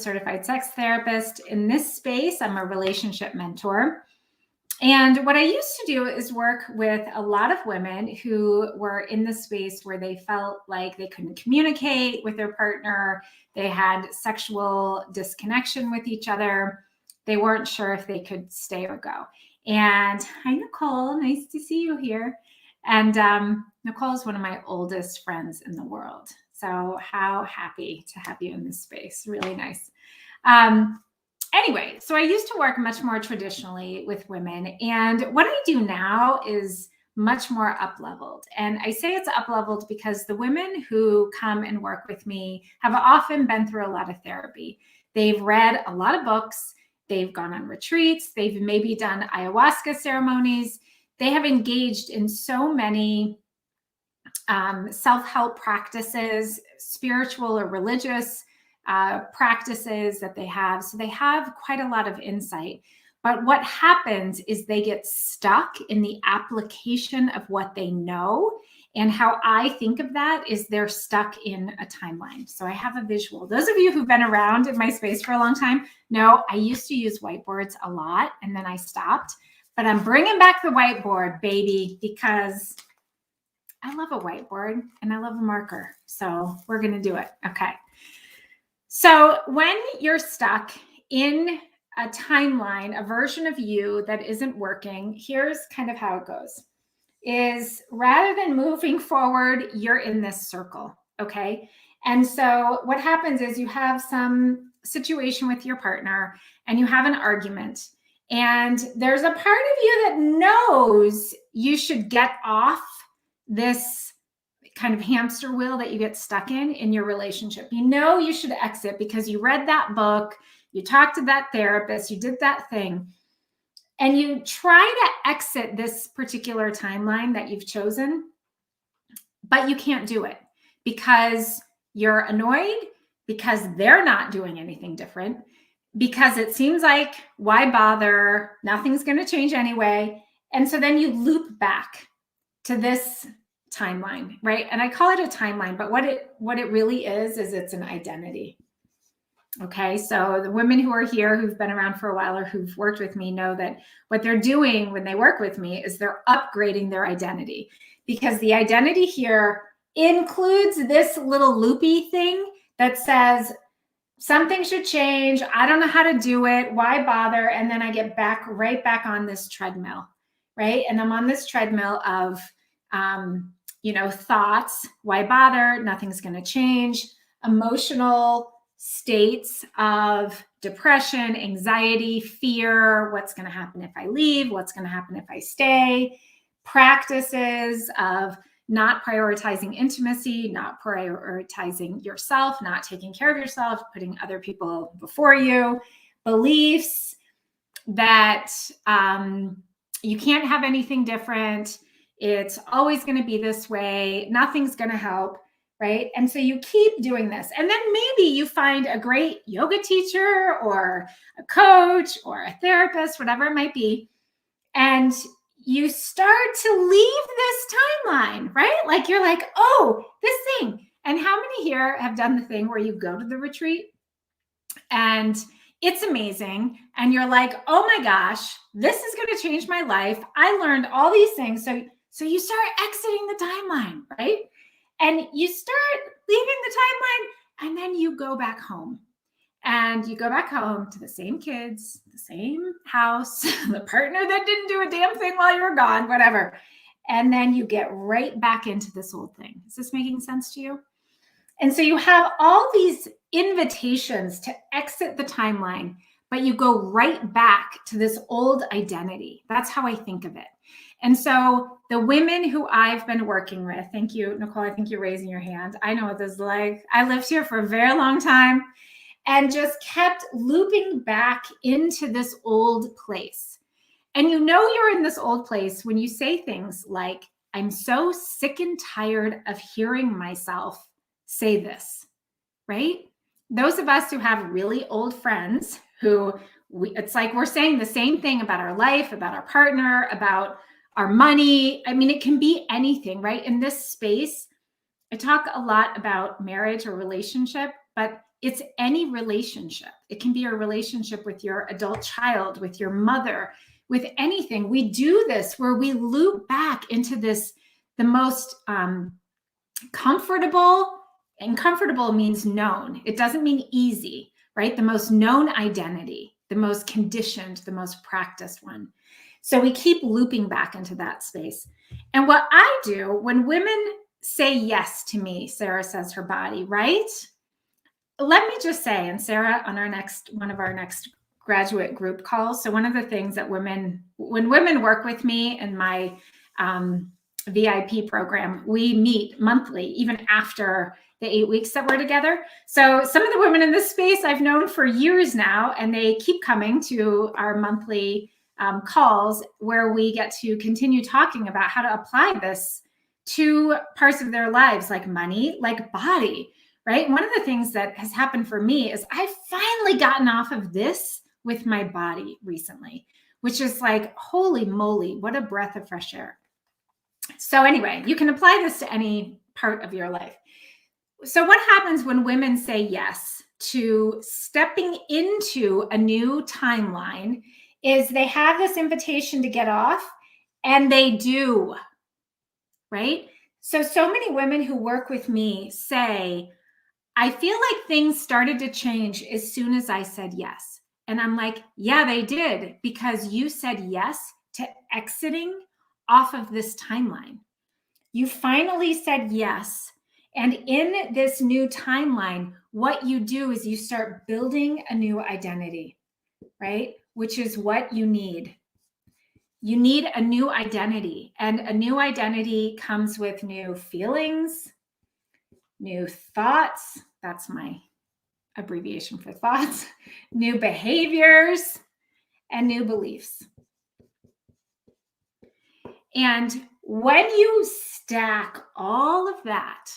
certified sex therapist. In this space, I'm a relationship mentor. And what I used to do is work with a lot of women who were in the space where they felt like they couldn't communicate with their partner. They had sexual disconnection with each other. They weren't sure if they could stay or go. And hi, Nicole, nice to see you here. And Nicole is one of my oldest friends in the world. So how happy to have you in this space. Really nice. Anyway, so I used to work much more traditionally with women. And what I do now is much more up-leveled. And I say it's up-leveled because the women who come and work with me have often been through a lot of therapy. They've read a lot of books. They've gone on retreats. They've maybe done ayahuasca ceremonies. They have engaged in so many self-help practices, spiritual or religious practices that they have. So they have quite a lot of insight. But what happens is they get stuck in the application of what they know. And how I think of that is they're stuck in a timeline. So I have a visual. Those of you who've been around in my space for a long time know I used to use whiteboards a lot and then I stopped. But I'm bringing back the whiteboard, baby, because I love a whiteboard and I love a marker. So we're going to do it. Okay. So when you're stuck in a timeline, a version of you that isn't working, here's kind of how it goes. Is rather than moving forward, you're in this circle, okay? And so what happens is you have some situation with your partner and you have an argument. And there's a part of you that knows you should get off this kind of hamster wheel that you get stuck in your relationship. You know you should exit because you read that book, you talked to that therapist, you did that thing, and you try to exit this particular timeline that you've chosen, but you can't do it because you're annoyed, because they're not doing anything different, because it seems like, why bother? Nothing's going to change anyway. And so then you loop back to this timeline, right? And I call it a timeline, but what it really is it's an identity. Okay, so the women who are here who've been around for a while or who've worked with me know that what they're doing when they work with me is they're upgrading their identity, because the identity here includes this little loopy thing that says something should change. I don't know how to do it. Why bother? And then I get right back on this treadmill, right? And I'm on this treadmill of thoughts, why bother? Nothing's going to change. Emotional states of depression, anxiety, fear. What's going to happen if I leave? What's going to happen if I stay? Practices of not prioritizing intimacy, not prioritizing yourself, not taking care of yourself, putting other people before you. Beliefs that you can't have anything different. It's always going to be this way. Nothing's going to help, right? And so you keep doing this. And then maybe you find a great yoga teacher or a coach or a therapist, whatever it might be. And you start to leave this timeline, right? Like you're like, oh, this thing. And how many here have done the thing where you go to the retreat and it's amazing. And you're like, oh my gosh, this is going to change my life. I learned all these things. So you start exiting the timeline, right? And you start leaving the timeline and then you go back home. And you go back home to the same kids, the same house, the partner that didn't do a damn thing while you were gone, whatever. And then you get right back into this old thing. Is this making sense to you? And so you have all these invitations to exit the timeline, but you go right back to this old identity. That's how I think of it. And so the women who I've been working with, thank you, Nicole, I think you're raising your hand. I know what this is like. I lived here for a very long time and just kept looping back into this old place. And you know you're in this old place when you say things like, I'm so sick and tired of hearing myself say this, right? Those of us who have really old friends who it's like we're saying the same thing about our life, about our partner, about our money. I mean, it can be anything, right? In this space, I talk a lot about marriage or relationship, but It's any relationship. It can be a relationship with your adult child, with your mother, with anything. We do this where we loop back into this, the most comfortable, and comfortable means known. It doesn't mean easy, right? The most known identity, the most conditioned, the most practiced one. So we keep looping back into that space. And what I do when women say yes to me, Sarah says her body, right? Let me just say, and Sarah, on one of our next graduate group calls. So one of the things that when women work with me in my VIP program, we meet monthly, even after the 8 weeks that we're together. So some of the women in this space I've known for years now, and they keep coming to our monthly calls where we get to continue talking about how to apply this to parts of their lives, like money, like body, right? One of the things that has happened for me is I've finally gotten off of this with my body recently, which is like, holy moly, what a breath of fresh air. So anyway, you can apply this to any part of your life. So what happens when women say yes to stepping into a new timeline is they have this invitation to get off, and they do, right? So many women who work with me say, I feel like things started to change as soon as I said yes. And I'm like, yeah, they did, because you said yes to exiting off of this timeline. You finally said yes. And in this new timeline, what you do is you start building a new identity, right? Which is what you need. You need a new identity, and a new identity comes with new feelings, new thoughts. That's my abbreviation for thoughts, new behaviors, and new beliefs. And when you stack all of that,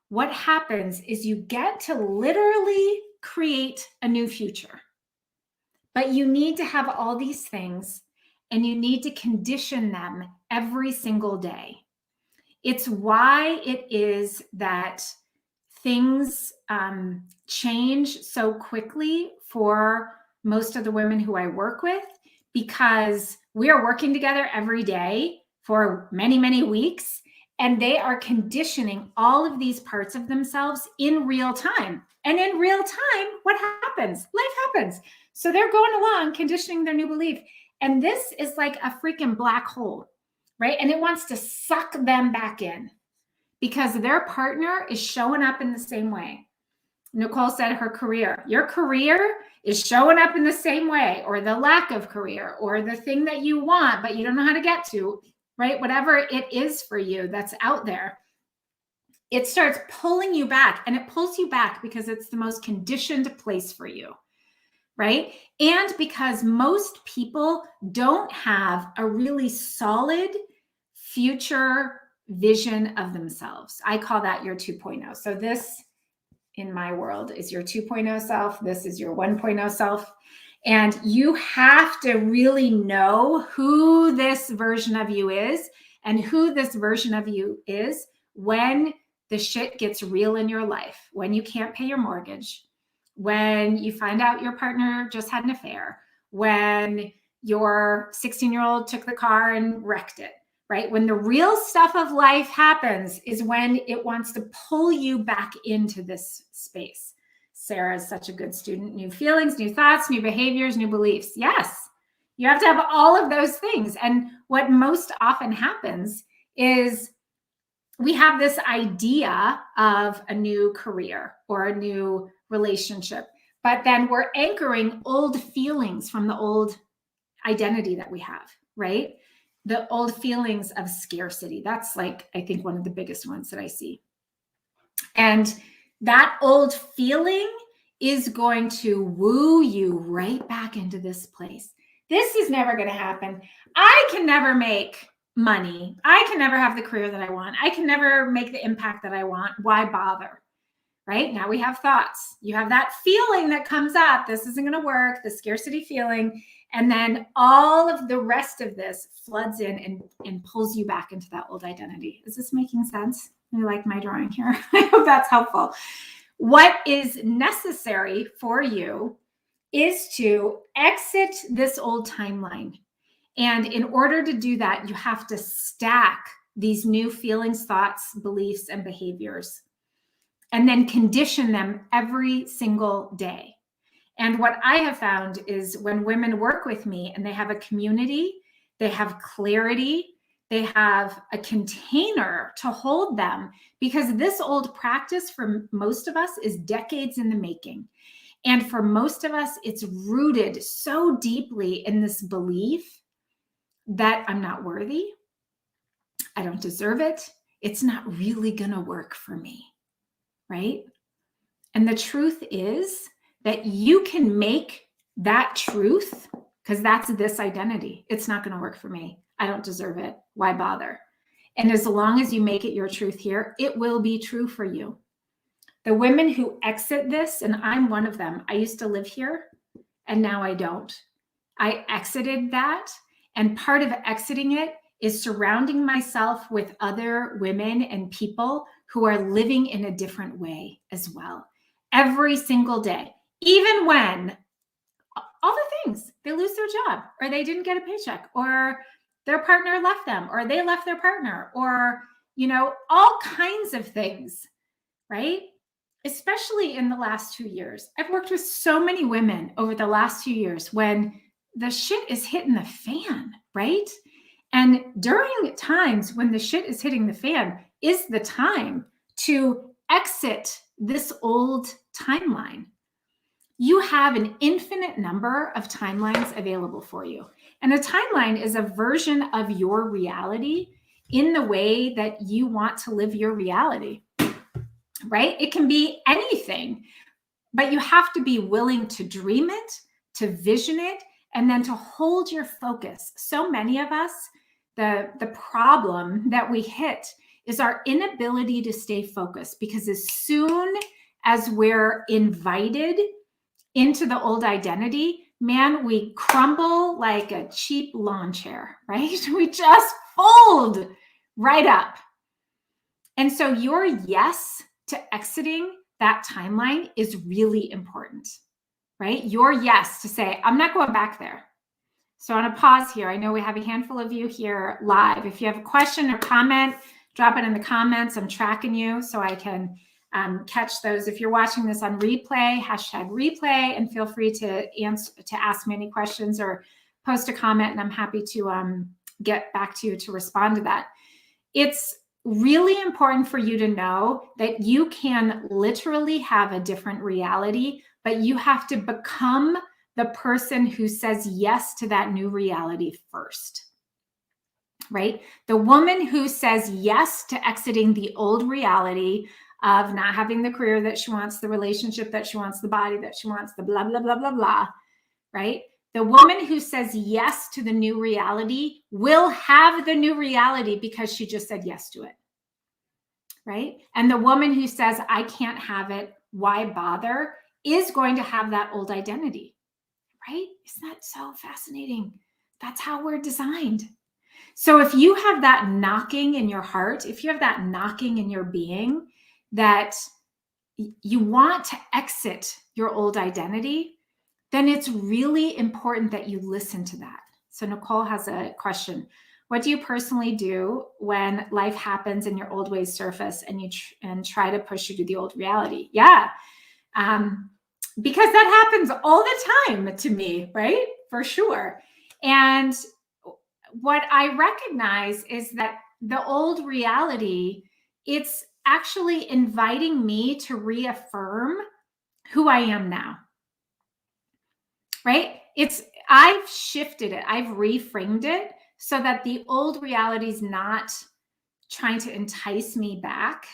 what happens is you get to literally create a new future. But you need to have all these things, and you need to condition them every single day. It's why it is that things change so quickly for most of the women who I work with, because we are working together every day for many, many weeks, and they are conditioning all of these parts of themselves in real time. And in real time, what happens? Life happens. So they're going along conditioning their new belief. And this is like a freaking black hole, right? And it wants to suck them back in because their partner is showing up in the same way. Nicole said her career. Your career is showing up in the same way, or the lack of career, or the thing that you want, but you don't know how to get to, right? Whatever it is for you that's out there, it starts pulling you back, and it pulls you back because it's the most conditioned place for you, right? And because most people don't have a really solid future vision of themselves. I call that your 2.0. So this, in my world, is your 2.0 self. This is your 1.0 self. And you have to really know who this version of you is and who this version of you is when the shit gets real in your life, when you can't pay your mortgage, when you find out your partner just had an affair, when your 16-year-old took the car and wrecked it, right? When the real stuff of life happens is when it wants to pull you back into this space. Sarah is such a good student. New feelings, new thoughts, new behaviors, new beliefs. Yes, you have to have all of those things. And what most often happens is we have this idea of a new career or a new relationship, but then we're anchoring old feelings from the old identity that we have, right? The old feelings of scarcity. That's like, I think, one of the biggest ones that I see. And that old feeling is going to woo you right back into this place. This is never going to happen. I can never make money. I can never have the career that I want. I can never make the impact that I want. Why bother? Right? Now we have thoughts. You have that feeling that comes up. This isn't going to work, the scarcity feeling. And then all of the rest of this floods in and pulls you back into that old identity. Is this making sense? You like my drawing here? I hope that's helpful. What is necessary for you is to exit this old timeline. And in order to do that, you have to stack these new feelings, thoughts, beliefs, and behaviors, and then condition them every single day. And what I have found is when women work with me and they have a community, they have clarity, they have a container to hold them, because this old practice for most of us is decades in the making. And for most of us, it's rooted so deeply in this belief that I'm not worthy, I don't deserve it, it's not really going to work for me, right? And the truth is that you can make that truth, because that's this identity. It's not going to work for me. I don't deserve it. Why bother? And as long as you make it your truth here, it will be true for you. The women who exit this, and I'm one of them, I used to live here and now I don't. I exited that. And part of exiting it is surrounding myself with other women and people who are living in a different way as well. Every single day, even when all the things, they lose their job, or they didn't get a paycheck, or their partner left them, or they left their partner, or, all kinds of things, right? Especially in the last 2 years. I've worked with so many women over the last 2 years when the shit is hitting the fan, right? And during times when the shit is hitting the fan is the time to exit this old timeline. You have an infinite number of timelines available for you. And a timeline is a version of your reality in the way that you want to live your reality, right? It can be anything, but you have to be willing to dream it, to vision it, and then to hold your focus. So many of us, the problem that we hit is our inability to stay focused, because as soon as we're invited into the old identity, man, we crumble like a cheap lawn chair, right? We just fold right up. And so your yes to exiting that timeline is really important, right? Your yes to say, I'm not going back there. So I want to pause here. I know we have a handful of you here live. If you have a question or comment, drop it in the comments. I'm tracking you so I can catch those. If you're watching this on replay, #replay, and feel free to ask me any questions or post a comment, and I'm happy to get back to you to respond to that. It's really important for you to know that you can literally have a different reality, but you have to become the person who says yes to that new reality first, right? The woman who says yes to exiting the old reality of not having the career that she wants, the relationship that she wants, the body that she wants, the blah, blah, blah, blah, blah, right? The woman who says yes to the new reality will have the new reality because she just said yes to it, right? And the woman who says, I can't have it, why bother, is going to have that old identity, right? Isn't that so fascinating? That's how we're designed. So if you have that knocking in your heart, if you have that knocking in your being, that you want to exit your old identity, then it's really important that you listen to that. So Nicole has a question. What do you personally do when life happens and your old ways surface and you try to push you to the old reality? Yeah, because that happens all the time to me, right? For sure. And what I recognize is that the old reality, it's actually inviting me to reaffirm who I am now, right? I've shifted it. I've reframed it so that the old reality is not trying to entice me back.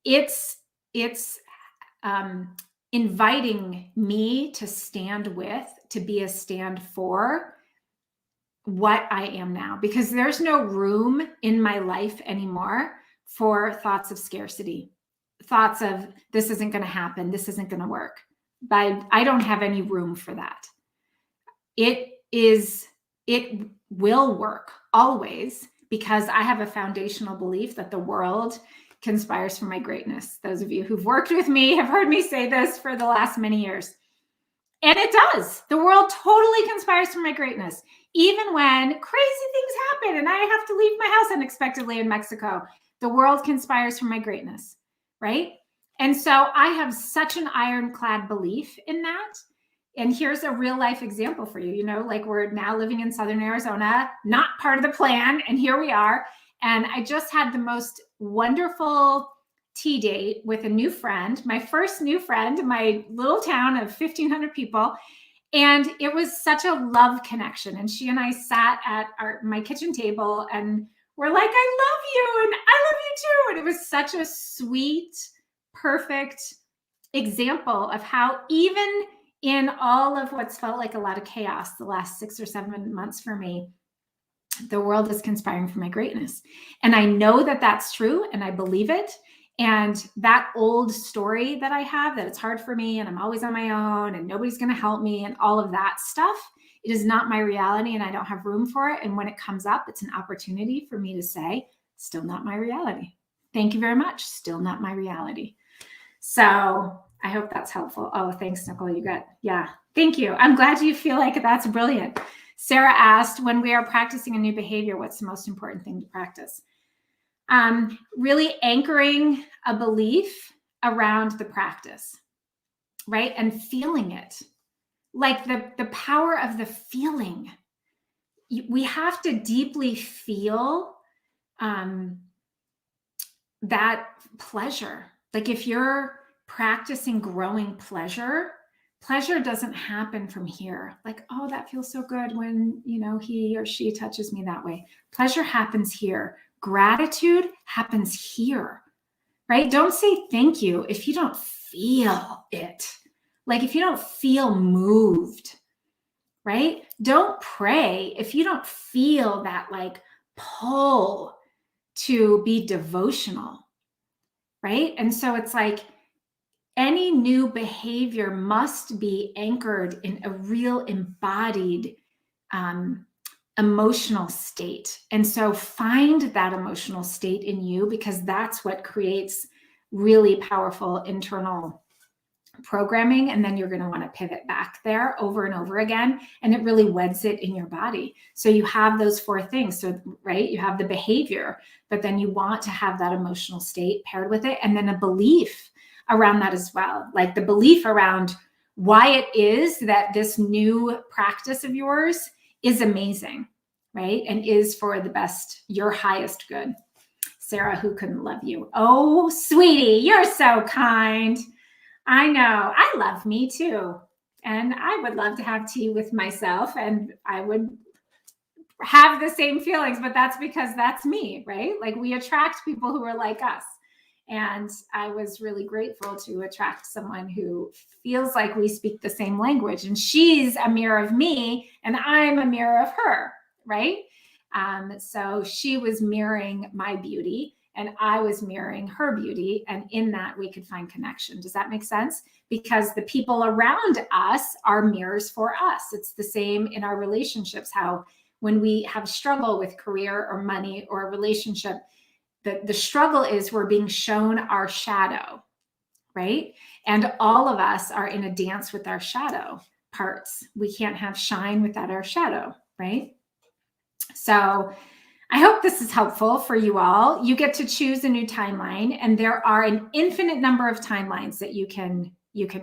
It's inviting me to stand with, to be a stand for what I am now, because there's no room in my life anymore for thoughts of scarcity, thoughts of this isn't going to happen, this isn't going to work. But I don't have any room for that. It will work always, because I have a foundational belief that the world conspires for my greatness. Those of you who've worked with me have heard me say this for the last many years. And it does. The world totally conspires for my greatness. Even when crazy things happen and I have to leave my house unexpectedly in Mexico, the world conspires for my greatness, right? And so I have such an ironclad belief in that. And here's a real life example for you. You know, like we're now living in Southern Arizona, not part of the plan. And here we are. And I just had the most wonderful tea date with a new friend, my first new friend in my little town of 1,500 people. And it was such a love connection. And she and I sat at my kitchen table and we're like, I love you and I love you too. And it was such a sweet, perfect example of how even in all of what's felt like a lot of chaos the last 6 or 7 months for me, the world is conspiring for my greatness. And I know that that's true and I believe it. And that old story that I have, that it's hard for me and I'm always on my own and nobody's going to help me and all of that stuff, it is not my reality and I don't have room for it. And when it comes up, it's an opportunity for me to say, still not my reality. Thank you very much. Still not my reality. So I hope that's helpful. Oh, thanks, Nicole. Yeah, thank you. I'm glad you feel like that's brilliant. Sarah asked, when we are practicing a new behavior, what's the most important thing to practice? Really anchoring a belief around the practice, right? And feeling it, like the power of the feeling. We have to deeply feel that pleasure. Like if you're practicing growing pleasure doesn't happen from here. Like, oh, that feels so good when, you know, he or she touches me that way. Pleasure happens here. Gratitude happens here, right? Don't say thank you if you don't feel it. Like if you don't feel moved, right? Don't pray if you don't feel that like pull to be devotional, right? And so it's like any new behavior must be anchored in a real embodied emotional state. And so find that emotional state in you, because that's what creates really powerful internal programming. And then you're going to want to pivot back there over and over again. And it really weds it in your body. So you have those 4 things. So, right, you have the behavior, but then you want to have that emotional state paired with it. And then a belief around that as well. Like the belief around why it is that this new practice of yours is amazing, right? And is for the best, your highest good. Sarah, who couldn't love you? Oh, sweetie, you're so kind. I know. I love me too. And I would love to have tea with myself and I would have the same feelings, but that's because that's me, right? Like we attract people who are like us. And I was really grateful to attract someone who feels like we speak the same language. And she's a mirror of me and I'm a mirror of her, right? So she was mirroring my beauty and I was mirroring her beauty. And in that we could find connection. Does that make sense? Because the people around us are mirrors for us. It's the same in our relationships, how when we have struggle with career or money or a relationship, the struggle is we're being shown our shadow, right? And all of us are in a dance with our shadow parts. We can't have shine without our shadow, right? So I hope this is helpful for you all. You get to choose a new timeline, and there are an infinite number of timelines that you can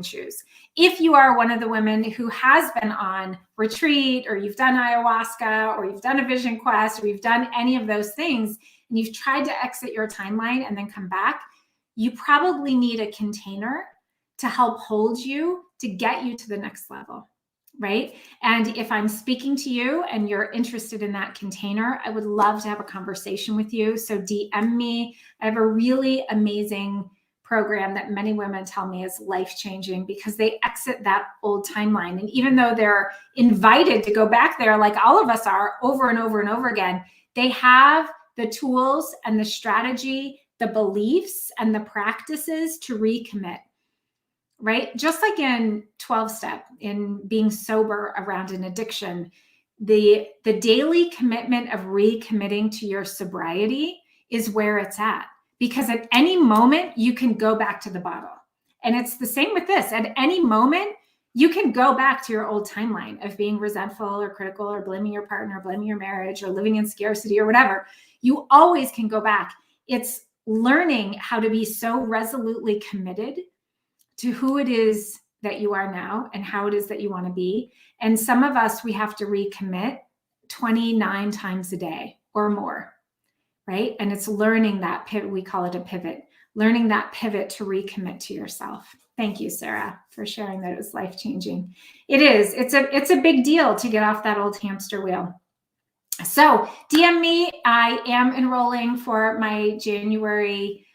choose. If you are one of the women who has been on retreat, or you've done ayahuasca, or you've done a vision quest, or you've done any of those things, and you've tried to exit your timeline and then come back, you probably need a container to help hold you to get you to the next level, right? And if I'm speaking to you and you're interested in that container, I would love to have a conversation with you. So DM me. I have a really amazing program that many women tell me is life-changing because they exit that old timeline. And even though they're invited to go back there, like all of us are over and over and over again, they have the tools and the strategy, the beliefs and the practices to recommit, right? Just like in 12-step, in being sober around an addiction, the daily commitment of recommitting to your sobriety is where it's at, because at any moment you can go back to the bottle. And it's the same with this. At any moment, you can go back to your old timeline of being resentful or critical or blaming your partner, blaming your marriage, or living in scarcity or whatever. You always can go back. It's learning how to be so resolutely committed to who it is that you are now and how it is that you want to be. And some of us, we have to recommit 29 times a day or more, right? And it's learning that pivot. We call it a pivot, learning that pivot to recommit to yourself. Thank you, Sarah, for sharing that it was life-changing. It is. It's a big deal to get off that old hamster wheel. So DM me. I am enrolling for my January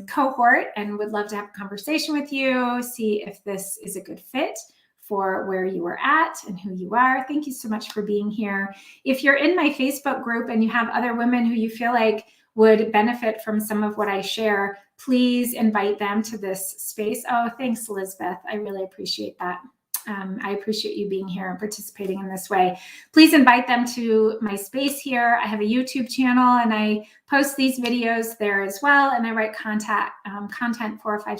cohort and would love to have a conversation with you, see if this is a good fit for where you are at and who you are. Thank you so much for being here. If you're in my Facebook group and you have other women who you feel like would benefit from some of what I share, please invite them to this space. Oh, thanks, Elizabeth. I really appreciate that. I appreciate you being here and participating in this way. Please invite them to my space here. I have a YouTube channel and I post these videos there as well. And I write content 4 or 5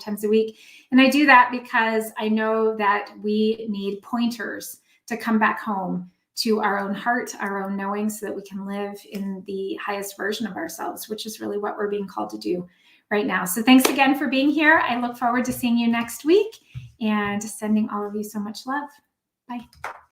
times a week. And I do that because I know that we need pointers to come back home to our own heart, our own knowing, so that we can live in the highest version of ourselves, which is really what we're being called to do right now. So thanks again for being here. I look forward to seeing you next week and sending all of you so much love. Bye.